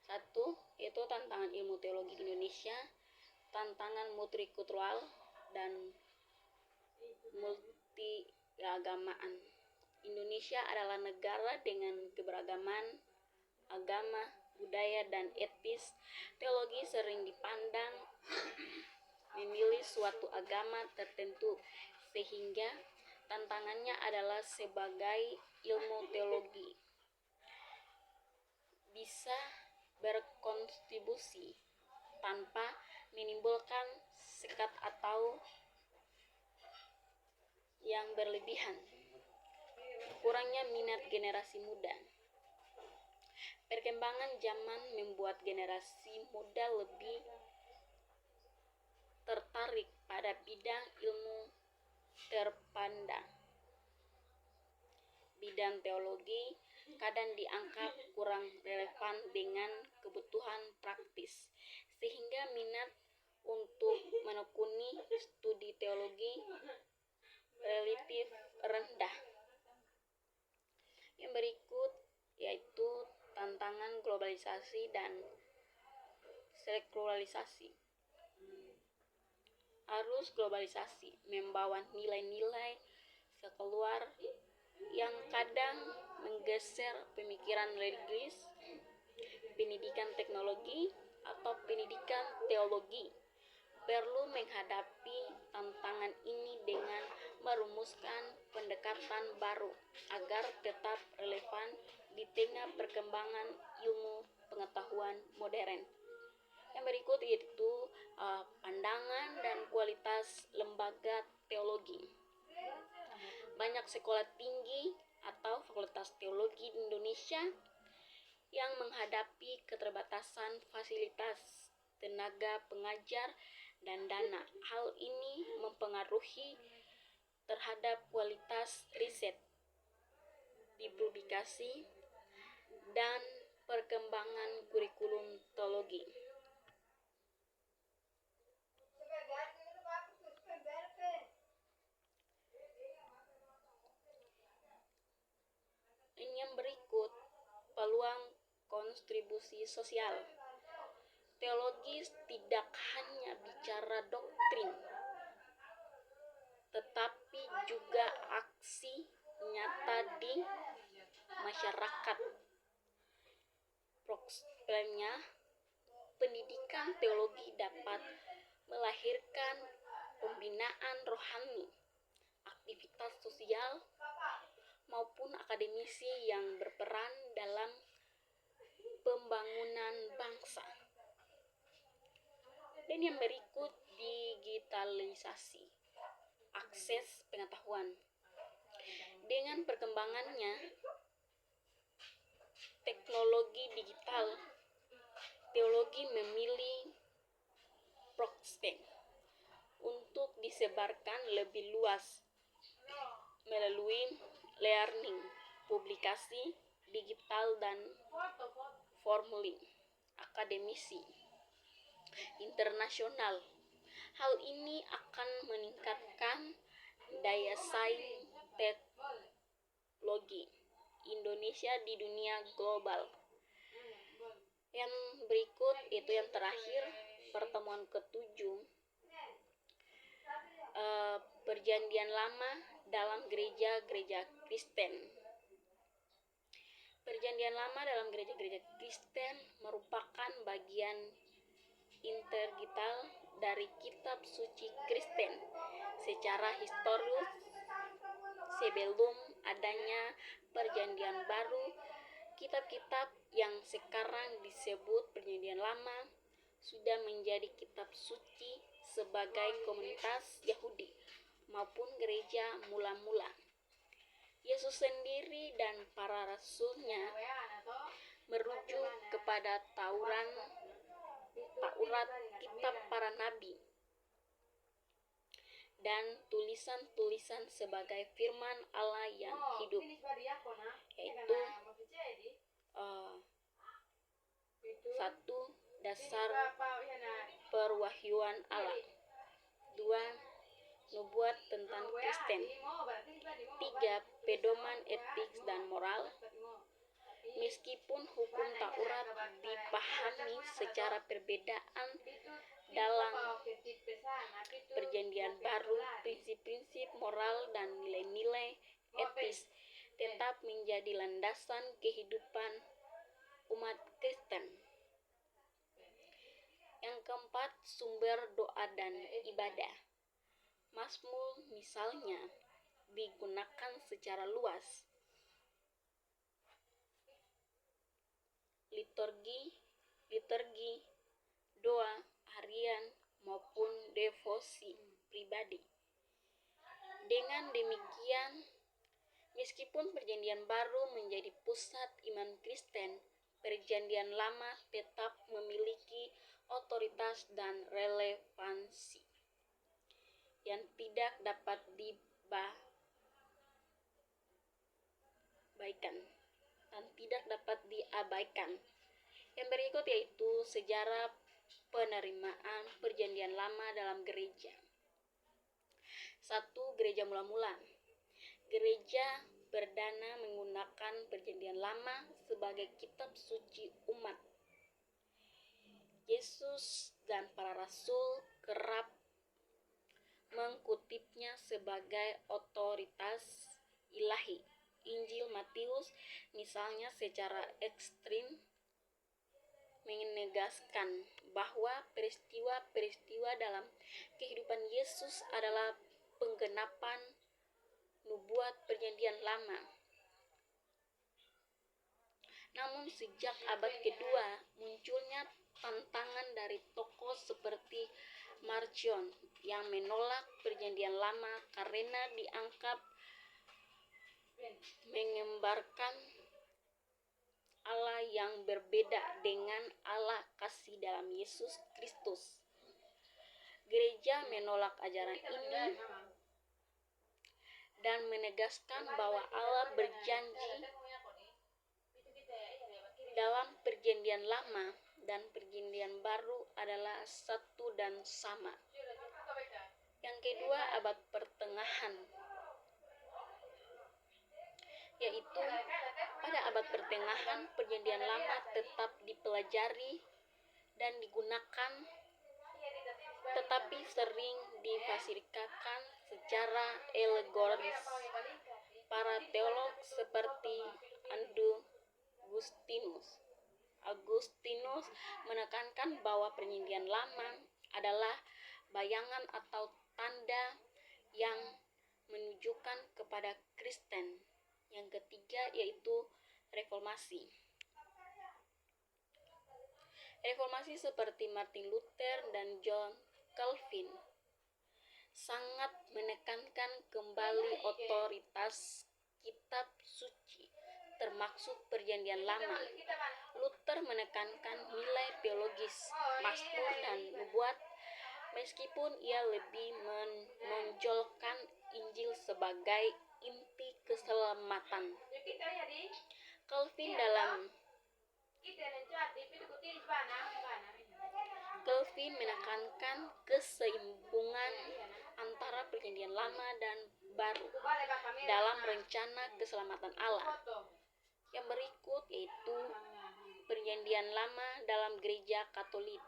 Satu, yaitu tantangan ilmu teologi di Indonesia, tantangan multikultural dan multiagamaan. Indonesia adalah negara dengan keberagaman agama, budaya, dan etnis. Teologi sering dipandang memilih suatu agama tertentu, sehingga tantangannya adalah sebagai ilmu teologi bisa berkontribusi tanpa menimbulkan sekat atau yang berlebihan. Kurangnya minat generasi muda. Perkembangan zaman membuat generasi muda lebih tertarik pada bidang ilmu terpandang. Bidang teologi kadang dianggap kurang relevan dengan kebutuhan praktis, sehingga minat untuk menekuni studi teologi relatif rendah. Yang berikut yaitu tantangan globalisasi dan sekularisasi. Arus globalisasi membawa nilai-nilai sekular yang kadang menggeser pemikiran religius, pendidikan teknologi, atau pendidikan teologi. Perlu menghadapi tantangan ini dengan merumuskan pendekatan baru agar tetap relevan di tengah perkembangan ilmu pengetahuan modern. Yang berikut yaitu pandangan dan kualitas lembaga teologi. Banyak sekolah tinggi atau fakultas teologi di Indonesia yang menghadapi keterbatasan fasilitas, tenaga pengajar, dan dana. Hal ini mempengaruhi terhadap kualitas riset, dipublikasi, dan perkembangan kurikulum teologi. Yang berikut, peluang kontribusi sosial. Teologi tidak hanya bicara doktrin, tetapi juga aksi nyata di masyarakat. Prospeknya, pendidikan teologi dapat melahirkan pembinaan rohani, aktivitas sosial, maupun akademisi yang berperan dalam pembangunan bangsa. Dan yang berikut, digitalisasi, akses pengetahuan. Dengan perkembangannya teknologi digital, teologi memilih prospek untuk disebarkan lebih luas melalui learning, publikasi digital, dan formulir akademisi internasional. Hal ini akan meningkatkan daya saing teknologi Indonesia di dunia global. Yang berikut itu yang terakhir, pertemuan ke-7, Perjanjian Lama dalam gereja-gereja Kristen. Perjanjian Lama dalam gereja-gereja Kristen merupakan bagian integral dari kitab suci Kristen. Secara historis, sebelum adanya Perjanjian Baru, kitab-kitab yang sekarang disebut Perjanjian Lama sudah menjadi kitab suci sebagai komunitas Yahudi maupun gereja mula-mula. Yesus sendiri dan para rasulnya merujuk kepada Taurat, kitab para nabi, dan tulisan-tulisan sebagai firman Allah yang hidup, yaitu satu, dasar perwahyuan Allah. 2. Nubuat tentang Kristen. 3. Pedoman etik dan moral. Meskipun hukum Taurat dipahami secara perbedaan dalam Perjanjian Baru, prinsip-prinsip moral dan nilai-nilai etis tetap menjadi landasan kehidupan umat Kristen. Yang keempat, sumber doa dan ibadah. Mazmur misalnya digunakan secara luas. Liturgi, doa harian maupun devosi pribadi. Dengan demikian, meskipun Perjanjian Baru menjadi pusat iman Kristen, Perjanjian Lama tetap memiliki otoritas dan relevansi yang tidak dapat diabaikan. Yang berikut yaitu sejarah penerimaan Perjanjian Lama dalam gereja. 1. Gereja mula-mula. Gereja perdana menggunakan Perjanjian Lama sebagai kitab suci umat. Yesus dan para rasul kerap mengutipnya sebagai otoritas ilahi. Injil Matius misalnya secara ekstrim menegaskan bahwa peristiwa-peristiwa dalam kehidupan Yesus adalah penggenapan nubuat Perjanjian Lama. Namun sejak abad kedua munculnya tantangan dari tokoh seperti Marcion yang menolak Perjanjian Lama karena dianggap mengembarkan Allah yang berbeda dengan Allah kasih dalam Yesus Kristus. Gereja menolak ajaran ini dan menegaskan bahwa Allah berjanji dalam Perjanjian Lama dan Perjanjian Baru adalah satu dan sama. Yang kedua, abad pertengahan, yaitu pada abad pertengahan Perjanjian Lama tetap dipelajari dan digunakan, tetapi sering difasirkan secara alegoris. Para teolog seperti Agustinus menekankan bahwa Perjanjian Lama adalah bayangan atau tanda yang menunjukkan kepada Kristen. Yang ketiga yaitu reformasi. Reformasi seperti Martin Luther dan John Calvin sangat menekankan kembali otoritas kitab suci, termasuk Perjanjian Lama. Luther menekankan nilai teologis, mazmur dan nubuat, meskipun ia lebih menonjolkan Injil sebagai inti keselamatan. Calvin menekankan keseimbangan antara Perjanjian Lama dan Baru dalam rencana keselamatan Allah. Yang berikut yaitu Perjanjian Lama dalam Gereja Katolik.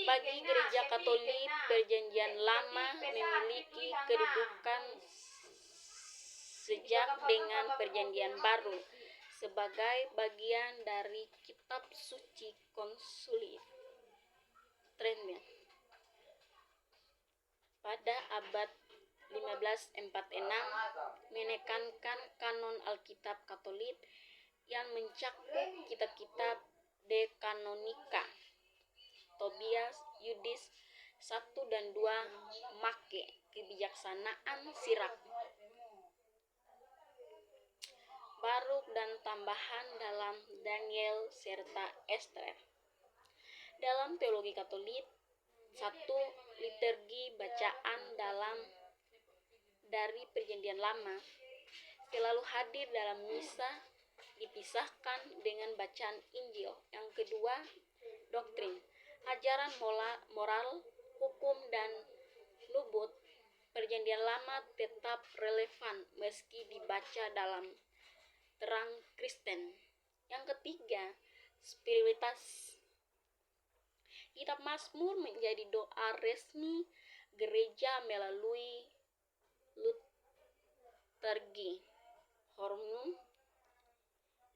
Bagi Gereja Katolik, Perjanjian Lama memiliki kedudukan sejak dengan Perjanjian Baru sebagai bagian dari kitab suci konsulit Trent. Pada abad 1546 menekankan kanon Alkitab Katolik yang mencakup kitab-kitab De Canonica, Tobias, Yudis 1 dan 2, Make, kebijaksanaan Sirak, Baruk dan tambahan dalam Daniel serta Ester. Dalam teologi Katolik, 1. Liturgi bacaan dari Perjanjian Lama selalu hadir dalam misa, dipisahkan dengan bacaan Injil. Yang kedua, doktrin, ajaran moral, hukum dan nubut Perjanjian Lama tetap relevan meski dibaca dalam terang Kristen. Yang ketiga, spiritualitas. Kitab Mazmur menjadi doa resmi gereja melalui liturgi, hormum,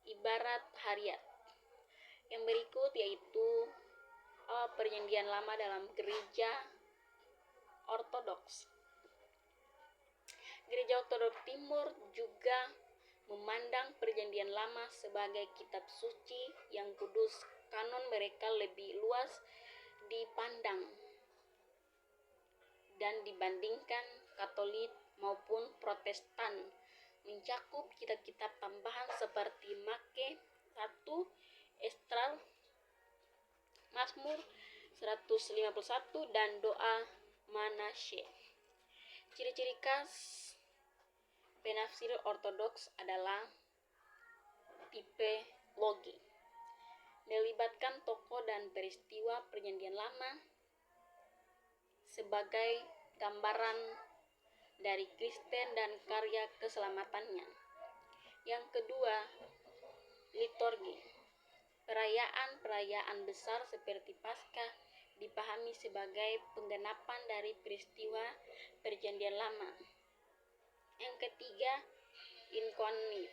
ibarat hariat. Yang berikut yaitu Perjanjian Lama dalam gereja Ortodoks. Gereja Ortodoks Timur juga memandang Perjanjian Lama sebagai kitab suci yang kudus. Kanon mereka lebih luas dipandang dan dibandingkan Katolik maupun Protestan, mencakup kitab-kitab tambahan seperti Make 1, Ester, Mazmur 151 dan doa Manasye. Ciri-ciri khas penafsir ortodoks adalah tipologi, melibatkan tokoh dan peristiwa Perjanjian Lama sebagai gambaran dari Kristen dan karya keselamatannya. Yang kedua, liturgi. Perayaan-perayaan besar seperti Paskah dipahami sebagai penggenapan dari peristiwa Perjanjian Lama. Yang ketiga, ikonif.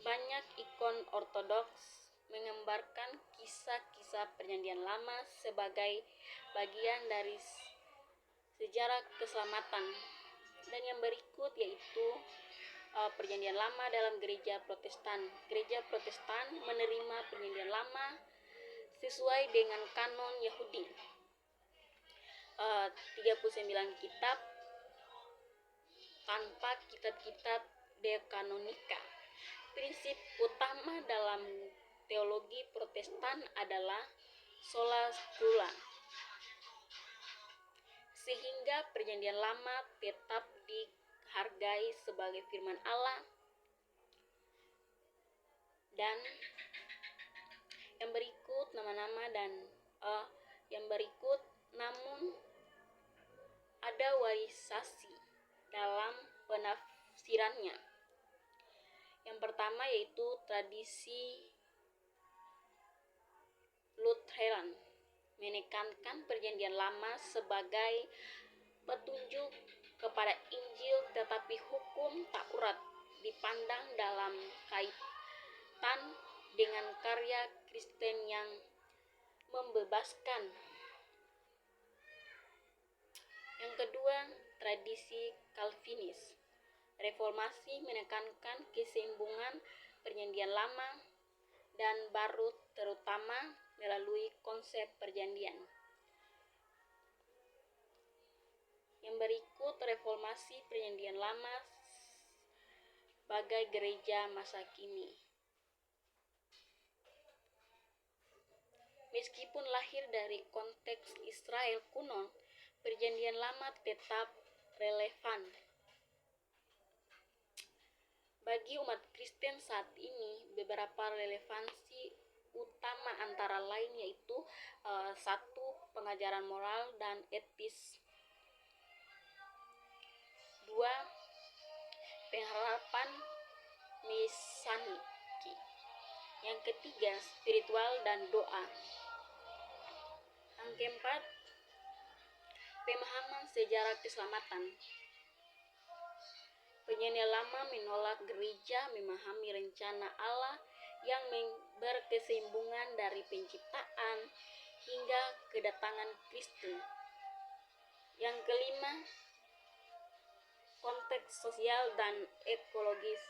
Banyak ikon ortodoks menggambarkan kisah-kisah Perjanjian Lama sebagai bagian dari sejarah keselamatan. Dan yang berikut yaitu Perjanjian Lama dalam gereja Protestan. Gereja Protestan menerima Perjanjian Lama sesuai dengan kanon Yahudi, 39 kitab tanpa kitab-kitab De Canonica. Prinsip utama dalam teologi Protestan adalah sola scrolla, sehingga Perjanjian Lama tetap dihargai sebagai firman Allah. Dan yang berikut nama-nama dan yang berikut namun ada warisasi dalam penafsirannya. Yang pertama yaitu tradisi Lutheran menekankan Perjanjian Lama sebagai petunjuk kepada Injil, tetapi hukum Taurat dipandang dalam kaitan dengan karya Kristen yang membebaskan. Yang kedua, tradisi Calvinis. Reformasi menekankan kesambungan Perjanjian Lama dan Baru, terutama melalui konsep perjanjian. Yang berikut, reformasi Perjanjian Lama sebagai gereja masa kini. Meskipun lahir dari konteks Israel kuno, Perjanjian Lama tetap relevan bagi umat Kristen saat ini. Beberapa relevansi utama antara lain yaitu 1. Pengajaran moral dan etis. 2. Pengharapan mesaniki. Yang ketiga, spiritual dan doa. Yang keempat, pemahaman sejarah keselamatan. Perjanjian Lama menolak gereja memahami rencana Allah yang berkesinambungan dari penciptaan hingga kedatangan Kristus. Yang kelima, konteks sosial dan ekologis.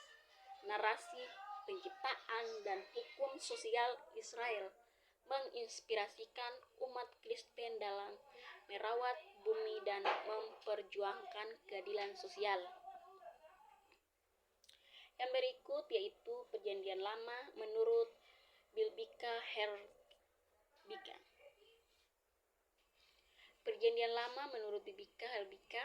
Narasi penciptaan dan hukum sosial Israel menginspirasikan umat Kristen dalam merawat bumi dan memperjuangkan keadilan sosial. Yang berikut yaitu Perjanjian Lama menurut Bilbika Herbika. Perjanjian Lama menurut Bilbika Herbika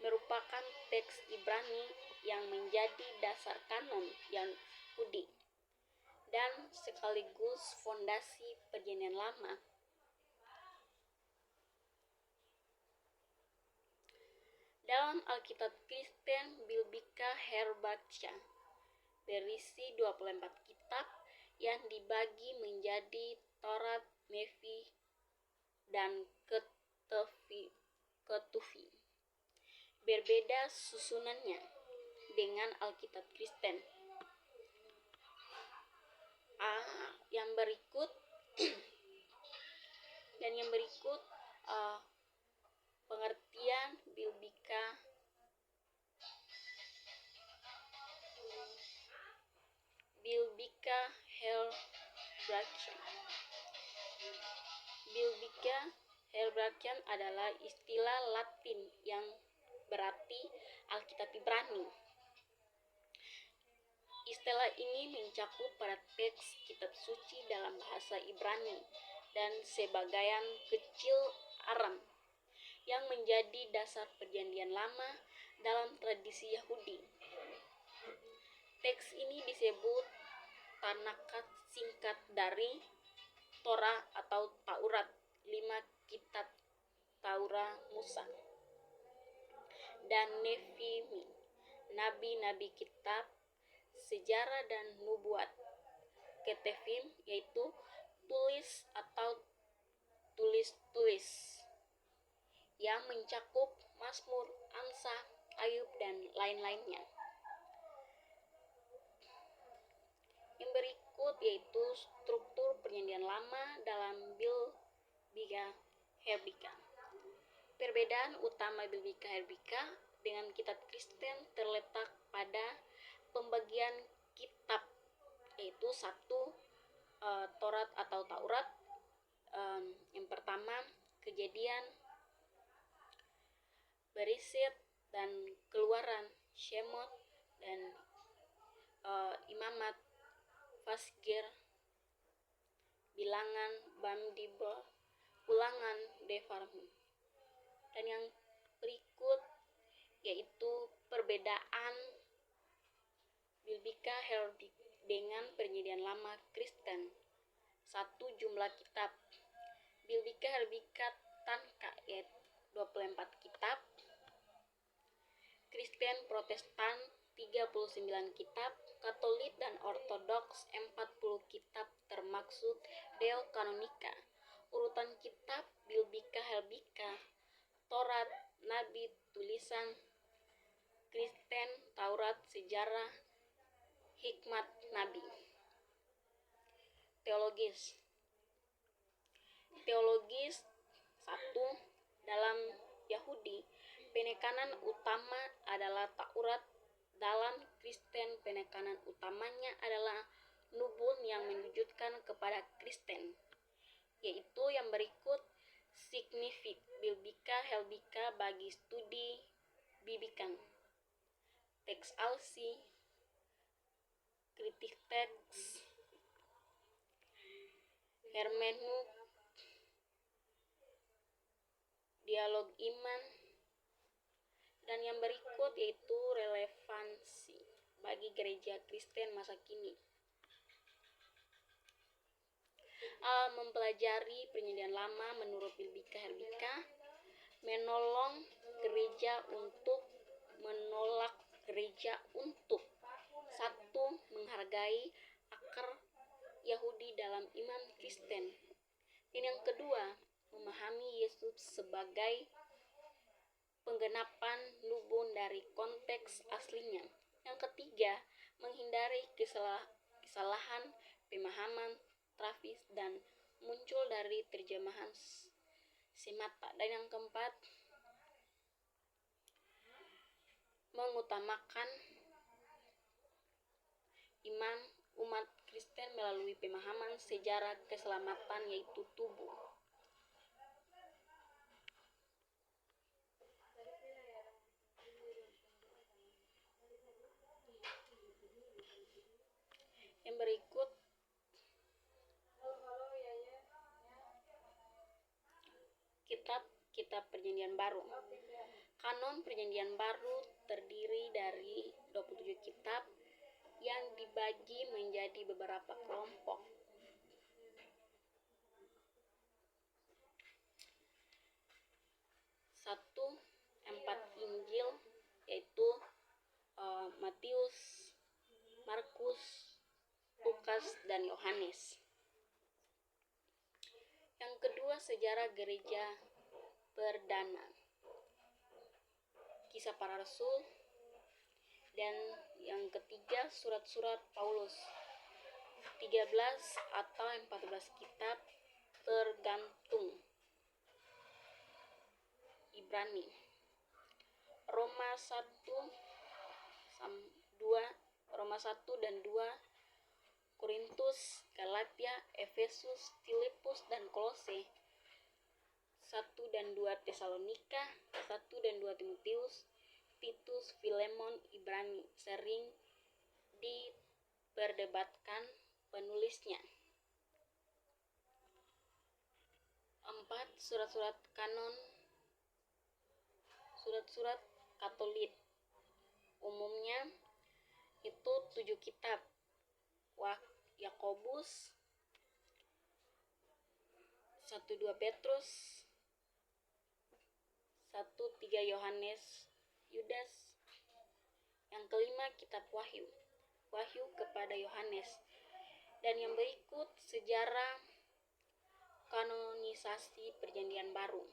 merupakan teks Ibrani yang menjadi dasar kanon Yahudi dan sekaligus fondasi Perjanjian Lama. Dalam Alkitab Kristen Bilbika Herbaka berisi 24 kitab yang dibagi menjadi Taurat, Nefi, dan Ketufi. Berbeda susunannya dengan Alkitab Kristen. Yang berikut pengertian Bilbika Hebrakian. Bilbika Hebrakian adalah istilah Latin yang berarti Alkitab Ibrani. Istilah ini mencakup para teks kitab suci dalam bahasa Ibrani dan sebagian kecil Aram yang menjadi dasar Perjanjian Lama dalam tradisi Yahudi. Teks ini disebut Tanakh singkat dari Torah atau Taurat, 5 kitab Taurat Musa, dan Nefi, nabi-nabi, kitab sejarah dan nubuat. Ketuvim yaitu tulis atau tulis-tulis yang mencakup Mazmur, Amsal, Ayub, dan lain-lainnya. Yang berikut yaitu struktur Perjanjian Lama dalam Bilbika Herbika. Perbedaan utama Bilbika Herbika dengan kitab Kristen terletak pada pembagian kitab, yaitu 1 Taurat atau Taurat. Yang pertama Kejadian, Beresyit, dan Keluaran, Shemot, dan Imamat, Vasger, Bilangan, Bamidbar, Ulangan, Devarim. Dan yang berikut yaitu perbedaan Bilbika Herbika dengan Perjanjian Lama Kristen. 1. Jumlah kitab. Bilbika Herbika Tanakh yaitu 24 kitab. Kristen Protestan 39 kitab. Katolik dan Ortodoks 40 kitab termasuk Deuteronika. Urutan kitab Bilbika Herbika: Taurat, Nabi, tulisan Kristen, Taurat, sejarah, hikmat Nabi. Teologis. 1. Dalam Yahudi, penekanan utama adalah Taurat. Dalam Kristen, penekanan utamanya adalah nubuat yang menunjukkan kepada Kristen, yaitu yang berikut. Signifik Bilbika Herbika bagi studi biblikan: teks alsi, kritik teks, hermeneutik, dialog iman. Dan yang berikut yaitu relevansi bagi gereja Kristen masa kini. Mempelajari Perjanjian Lama menurut Bilbika Herbika menolak gereja untuk 1. Menghargai akar Yahudi dalam iman Kristen. Dan yang kedua, memahami Yesus sebagai penggenapan nubuat dari konteks aslinya. Yang ketiga, menghindari kesalahan pemahaman trafis dan muncul dari terjemahan semata. Dan yang keempat, mengutamakan iman umat Kristen melalui pemahaman sejarah keselamatan yaitu tubuh. Yang berikut kitab Perjanjian Baru. Kanon Perjanjian Baru terdiri dari 27 kitab yang dibagi menjadi beberapa kelompok. 1. 4 Injil yaitu Matius, Markus, Lukas, dan Yohanes. Yang kedua, sejarah gereja perdana, Kisah Para Rasul. Dan yang ketiga, surat-surat Paulus, 13 atau 14 kitab tergantung. Ibrani, Roma 1 dan 2, Korintus, Galatia, Efesus, Filipus, dan Kolose, 1 dan 2 Tesalonika, 1 dan 2 Timotius, Titus, Filemon, Ibrani. Sering diperdebatkan penulisnya. 4. Surat-surat kanon, surat-surat Katolik. Umumnya itu 7 kitab. Yakobus, 1-2 Petrus, 1-3 Yohanes, Yudas. Yang kelima, kitab Wahyu kepada Yohanes. Dan yang berikut sejarah kanonisasi Perjanjian Baru.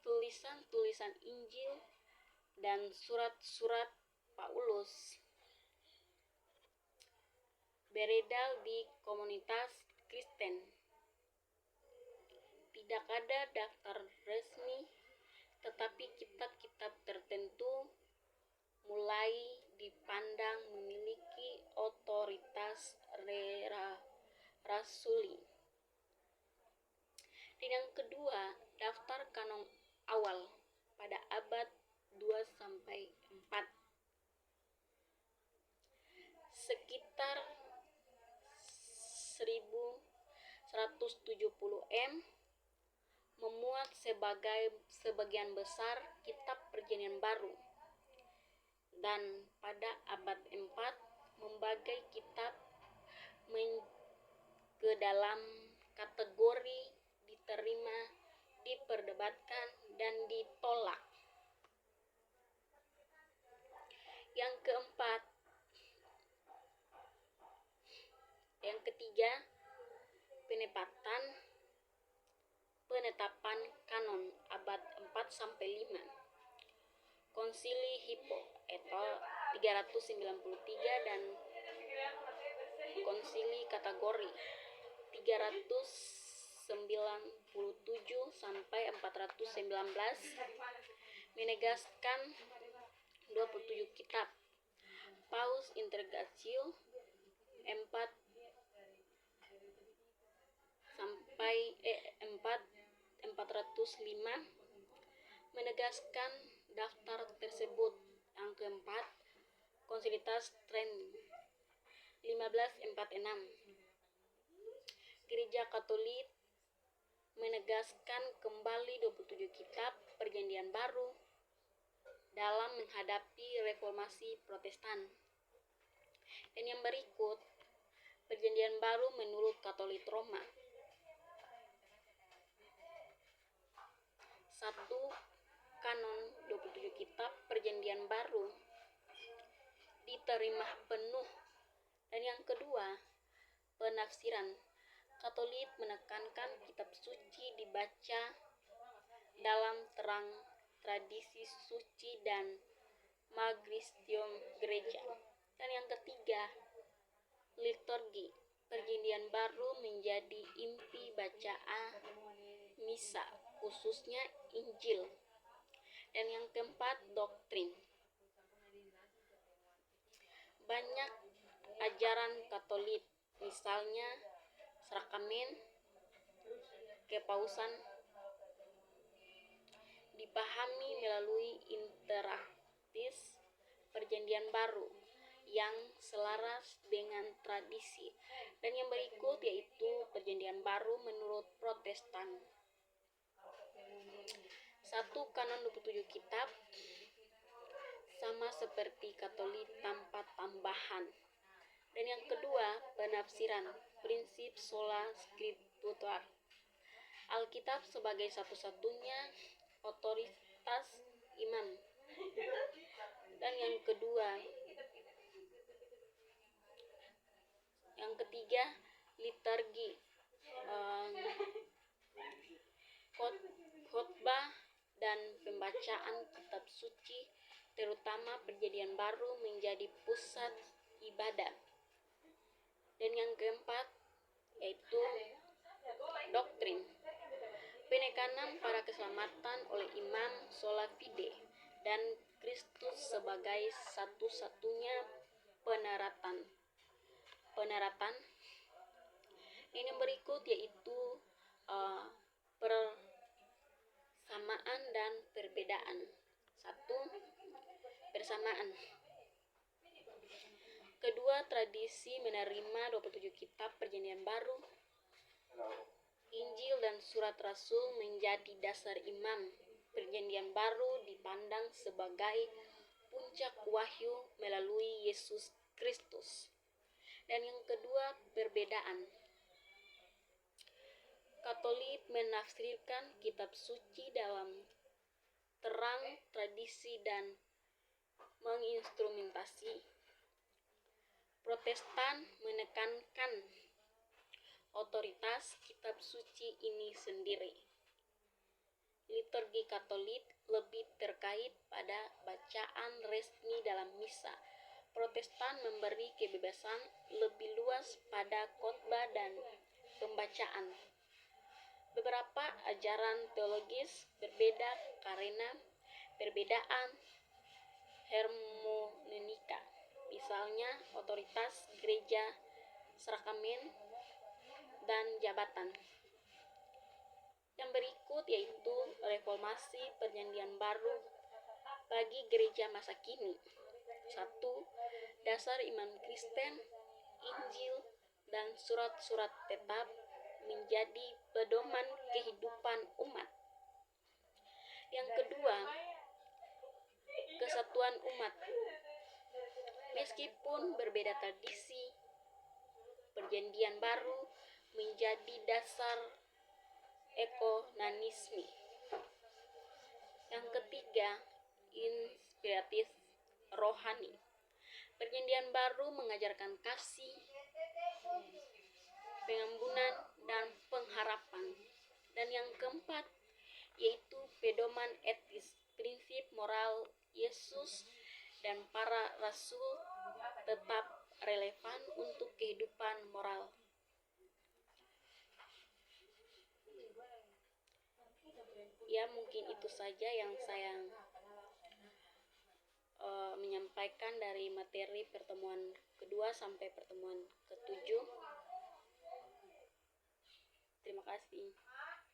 Tulisan-tulisan Injil dan surat-surat Paulus beredar di komunitas Kristen. Tidak ada daftar resmi, tetapi kitab-kitab tertentu mulai dipandang memiliki otoritas rasuli. Dan yang kedua, daftar kanon awal pada abad 2-4. Sekitar 1170 memuat sebagian besar kitab Perjanjian Baru, dan pada abad 4 membagi kitab ke dalam kategori diterima, diperdebatkan, dan ditolak. Yang ketiga, penetapan kanon abad 4-5. Konsili Hippo atau 393 dan Konsili Kategori 397-419 menegaskan 27 kitab. Paus Intergatio 405 menegaskan daftar tersebut. Yang keempat, Konsilitas Trent 1546. Gereja Katolik menegaskan kembali 27 kitab Perjanjian Baru dalam menghadapi reformasi Protestan. Dan yang berikut, Perjanjian Baru menurut Katolik Roma. 1. Kanon 27 kitab Perjanjian Baru diterima penuh. Dan yang kedua, penafsiran. Katolik menekankan kitab suci dibaca dalam terang tradisi suci dan magisterium gereja. Dan yang ketiga, liturgi. Perjanjian Baru menjadi inti bacaan misa, khususnya Injil. Dan yang keempat, doktrin. Banyak ajaran Katolik, misalnya sakramen, kepausan, dipahami melalui interaktis Perjanjian Baru yang selaras dengan tradisi. Dan yang berikut yaitu Perjanjian Baru menurut Protestan. 1. Kanon 27 kitab sama seperti Katolik tanpa tambahan. Dan yang kedua, penafsiran prinsip sola scriptura. Alkitab sebagai satu-satunya otoritas imam. Dan yang ketiga, liturgi, khotbah dan pembacaan kitab suci, terutama Perjanjian Baru, menjadi pusat ibadah. Dan yang keempat yaitu doktrin, penekanan pada keselamatan oleh imam sola fide dan Kristus sebagai satu-satunya penaratan. Yang berikut yaitu persamaan dan perbedaan. 1. Persamaan. Kedua, tradisi menerima 27 kitab Perjanjian Baru, Injil dan surat Rasul menjadi dasar imam. Perjanjian Baru dipandang sebagai puncak wahyu melalui Yesus Kristus. Dan yang kedua, perbedaan. Katolik menafsirkan kitab suci dalam terang tradisi dan menginstrumentasi. Protestan menekankan otoritas kitab suci ini sendiri. Liturgi Katolik lebih terkait pada bacaan resmi dalam misa. Protestan memberi kebebasan lebih luas pada khotbah dan pembacaan. Beberapa ajaran teologis berbeda karena perbedaan hermeneutika, misalnya otoritas gereja, sakramen, dan jabatan. Yang berikut yaitu reformasi Perjanjian Baru bagi gereja masa kini. 1. Dasar iman Kristen, Injil, dan surat-surat tetap menjadi pedoman kehidupan umat. Yang kedua, kesatuan umat. Meskipun berbeda tradisi, Perjanjian Baru menjadi dasar ekumenisme. Yang ketiga, inspiratif rohani. Perjanjian Baru mengajarkan kasih, pengampunan, dan pengharapan. Dan yang keempat yaitu pedoman etis, prinsip moral Yesus dan para rasul tetap relevan untuk kehidupan moral. Ya, mungkin itu saja yang saya menyampaikan dari materi pertemuan kedua sampai pertemuan ketujuh. Terima kasih.